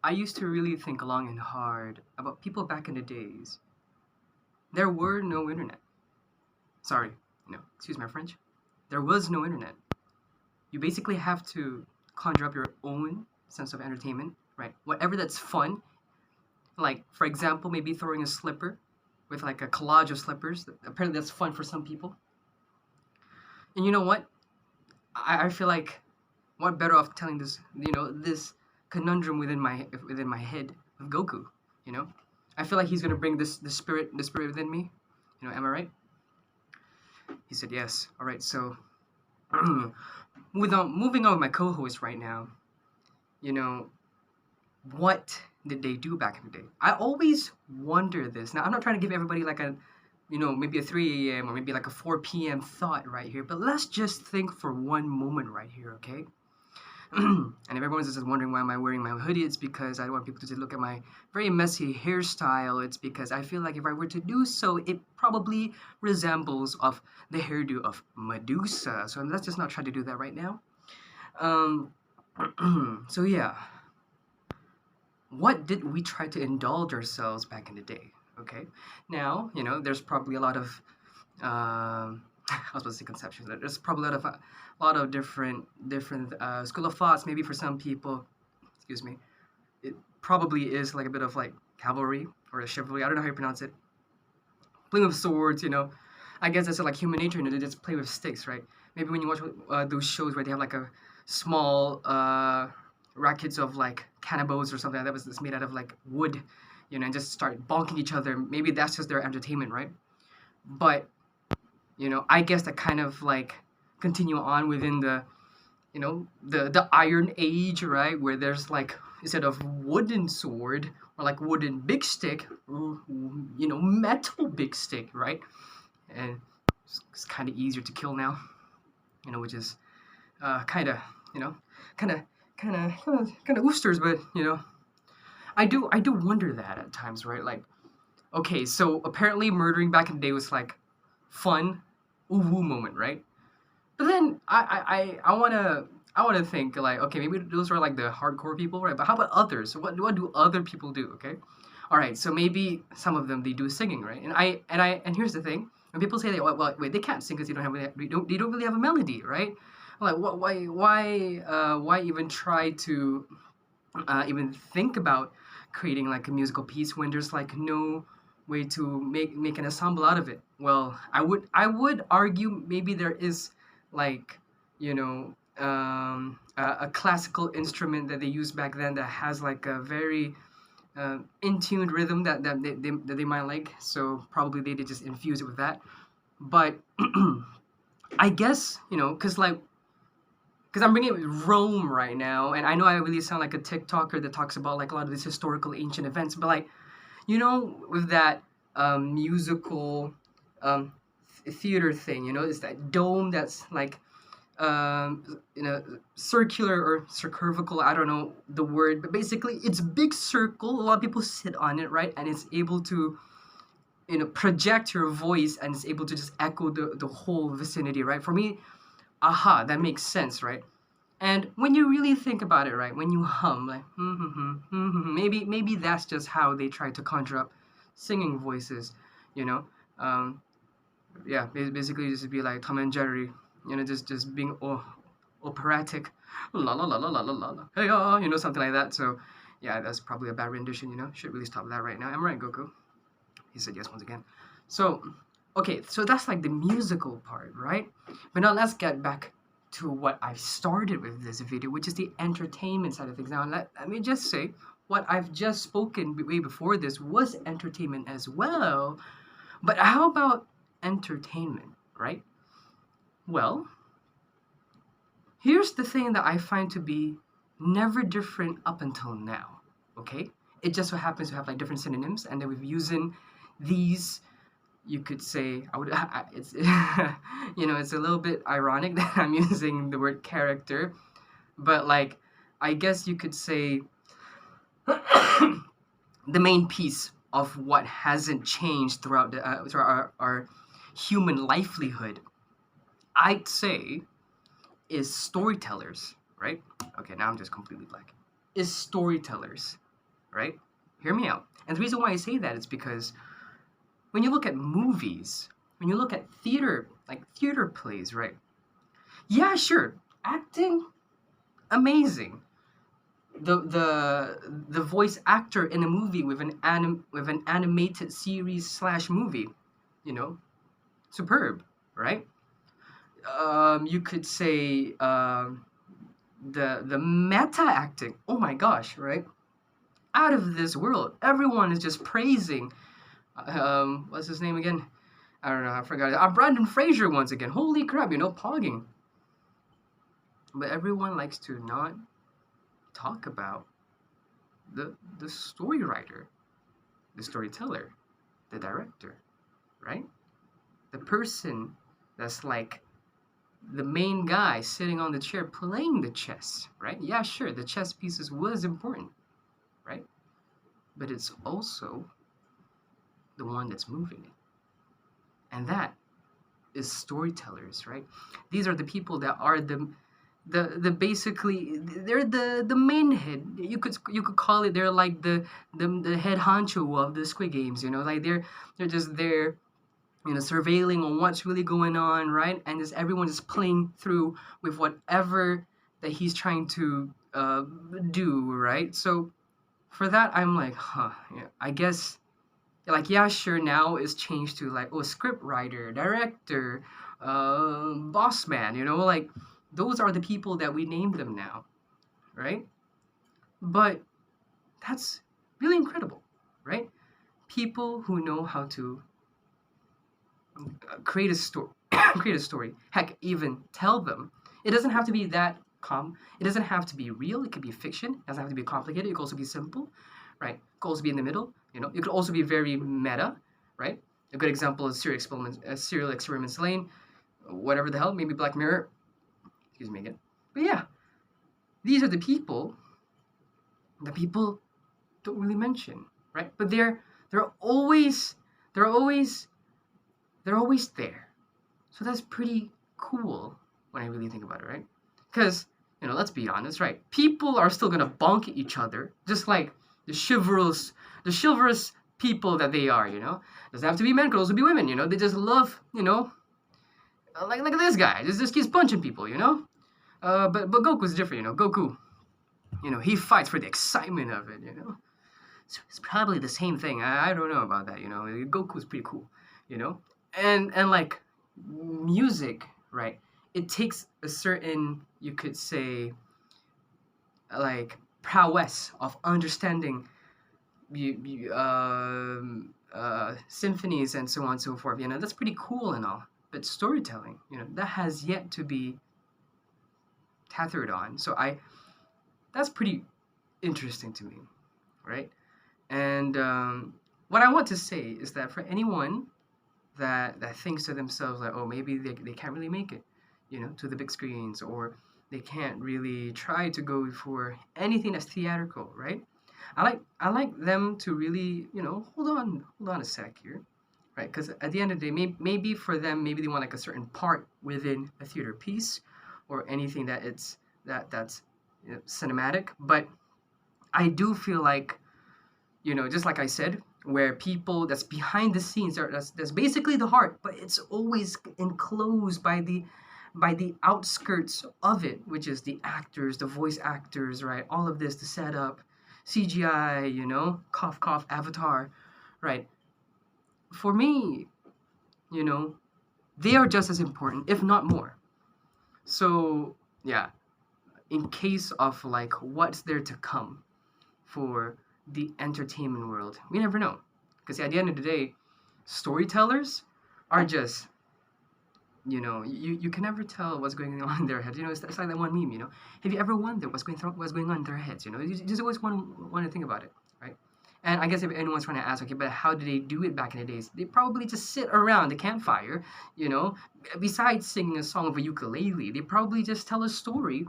I used to really think long and hard about people back in the days. There were no internet. Sorry, excuse my French. There was no internet. You basically have to conjure up your own sense of entertainment, right? Whatever that's fun, like for example, maybe throwing a slipper with like a collage of slippers. Apparently, that's fun for some people. And you know what? I feel like what better off telling this conundrum within my head of Goku. You know, I feel like he's gonna bring the spirit within me. Am I right? He said yes. All right. So, without moving on with my co-host right now, you know, what did they do back in the day? I always wonder this. Now, I'm not trying to give everybody like maybe a 3 a.m. or maybe like a 4 p.m. thought right here, but let's just think for one moment right here, okay? And if everyone's just wondering why am I wearing my hoodie, it's because I don't want people to just look at my very messy hairstyle. It's because I feel like if I were to do so, it probably resembles of the hairdo of Medusa. So let's just not try to do that right now. Um, so yeah, what did we try to indulge ourselves back in the day? Okay, now there's probably a lot of I was supposed to say conceptions. There's probably a lot of different school of thoughts. Maybe for some people, excuse me, it probably is like a bit of like cavalry or a chivalry. I don't know how you pronounce it. Playing with swords, I guess that's like human nature. They just play with sticks, right? Maybe when you watch those shows where they have like a small rackets of like cannibals or something like that was made out of like wood, and just start bonking each other. Maybe that's just their entertainment, right? But I guess that kind of like continue on within the Iron Age, right? Where there's like instead of wooden sword or like wooden big stick, metal big stick, right? And it's kind of easier to kill now, which is kind of you know kind of kind of oosters, but I do wonder that at times, right? Like, okay, so apparently murdering back in the day was like fun, ooh woo moment, right? But then I wanna think like, okay, maybe those are like the hardcore people, right? But how about others? What do other people do? Okay, all right. So maybe some of them they do singing, right? And here's the thing: when people say that, well, wait, they can't sing because they don't really have a melody, right? I'm like, what? Why even try to even think about creating like a musical piece when there's like no way to make an ensemble out of it. Well, I would argue maybe there is like a classical instrument that they used back then that has like a very in tuned rhythm that they might like. So probably they did just infuse it with that. But I guess because I'm bringing up Rome right now, and I know I really sound like a TikToker that talks about like a lot of these historical ancient events, but like with that musical um, theater thing, it's that dome that's like circular or circumferential. I don't know the word, but basically it's big circle. A lot of people sit on it, right? And it's able to project your voice, and it's able to just echo the whole vicinity, right? For me, aha, that makes sense, right? And when you really think about it, right, when you hum like maybe that's just how they try to conjure up singing voices, you know. Um, yeah, basically just be like Tom and Jerry, just being operatic, la la la la la la la, la, hey something like that. So yeah, that's probably a bad rendition. Should really stop that right now. Am I right, Goku? He said yes once again. So, okay, so that's like the musical part, right? But now let's get back to what I started with this video, which is the entertainment side of things. Now, let me just say, what I've just spoken way before this was entertainment as well. But how about entertainment, right? Well, here's the thing that I find to be never different up until now, okay? It just so happens to have like different synonyms, and then we've using these you could say I would it's it's a little bit ironic that I'm using the word character, but like I guess you could say the main piece of what hasn't changed throughout our human livelihood, I'd say, is storytellers, right? Okay, now I'm just completely blank. Is storytellers. right? Hear me out. And the reason why I say that is because when you look at movies, when you look at theater, like theater plays, right? Yeah, sure, acting amazing. The voice actor in a movie with with an animated series slash movie, you know, superb, right? You could say the meta acting. Oh my gosh, right? Out of this world. Everyone is just praising. What's his name again? I don't know. I forgot. Brandon Fraser once again. Holy crap! Pogging. But everyone likes to not talk about the story writer, the storyteller, the director, right? The person that's like the main guy sitting on the chair playing the chess, right? Yeah, sure, the chess pieces was important, right? But it's also the one that's moving it. And that is storytellers, right? These are the people that are the basically they're the main head. You could call it they're like the head honcho of the Squid Games, like they're just there, surveilling on what's really going on, right? And just everyone just playing through with whatever that he's trying to do, right? So for that, I'm like, huh, yeah, I guess, like, yeah, sure, now it's changed to like, oh, script writer, director, boss man, like those are the people that we named them now, right? But that's really incredible, right? People who know how to create a story, create a story. Heck, even tell them. It doesn't have to be that calm. It doesn't have to be real. It could be fiction. It doesn't have to be complicated. It could also be simple, right? It could also be in the middle. It could also be very meta, right? A good example is Serial Experiments Lane, whatever the hell, maybe Black Mirror. Excuse me again. But yeah, these are the people that people don't really mention, right? But they're always they're always they're always there. So that's pretty cool when I really think about it, right? Because, let's be honest, right? People are still gonna bonk each other, just like the chivalrous people that they are, Doesn't have to be men, could also be women, They just love, like this guy, just keeps punching people, But Goku's different, Goku, he fights for the excitement of it. So it's probably the same thing. I don't know about that, Goku's pretty cool, you know. And like music, right? It takes a certain, you could say, like prowess of understanding symphonies and so on and so forth. That's pretty cool and all. But storytelling, that has yet to be tethered on. So that's pretty interesting to me, right? And what I want to say is that for anyone that thinks to themselves like, oh, maybe they can't really make it, to the big screens, or they can't really try to go for anything that's theatrical, right? I like them to really, hold on a sec here, right? Because at the end of the day, maybe for them, maybe they want like a certain part within a theater piece, or anything that's cinematic. But I do feel like, just like I said, where people that's behind the scenes that's basically the heart, but it's always enclosed by the outskirts of it, which is the actors, the voice actors, right? All of this, the setup, CGI, cough cough, Avatar, right? For me, you know, they are just as important, if not more. So yeah, in case of like what's there to come for the entertainment world, we never know. Because at the end of the day, storytellers are just, you can never tell what's going on in their heads. It's like that one meme. Have you ever wondered what's going on in their heads? You just always want to think about it, right? And I guess if anyone's trying to ask, okay, but how did they do it back in the days? They probably just sit around the campfire, besides singing a song of a ukulele, they probably just tell a story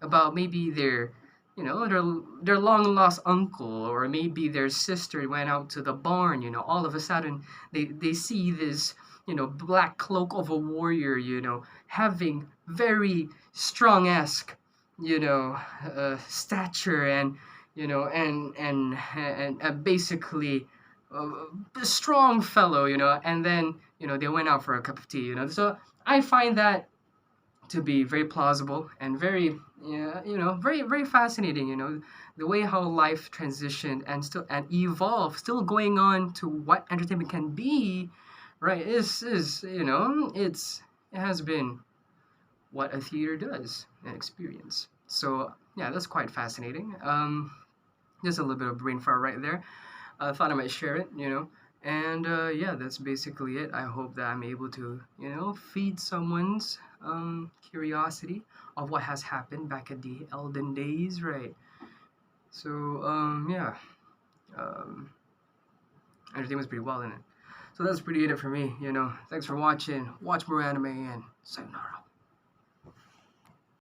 about maybe their long lost uncle, or maybe their sister went out to the barn. All of a sudden they see this black cloak of a warrior, having very strong esque stature, and and basically a strong fellow, and then they went out for a cup of tea, So I find that to be very plausible and very, yeah, very very fascinating. The way how life transitioned and still and evolved, still going on to what entertainment can be, right? Is it has been what a theater does and experience. So yeah, that's quite fascinating. Just a little bit of brain fart right there. I thought I might share it, And yeah, that's basically it. I hope that I'm able to, feed someone's curiosity of what has happened back at the Elden days, right? So yeah, um, everything was pretty well in it. So that's pretty it for me. Thanks for watching. Watch more anime and sayonara.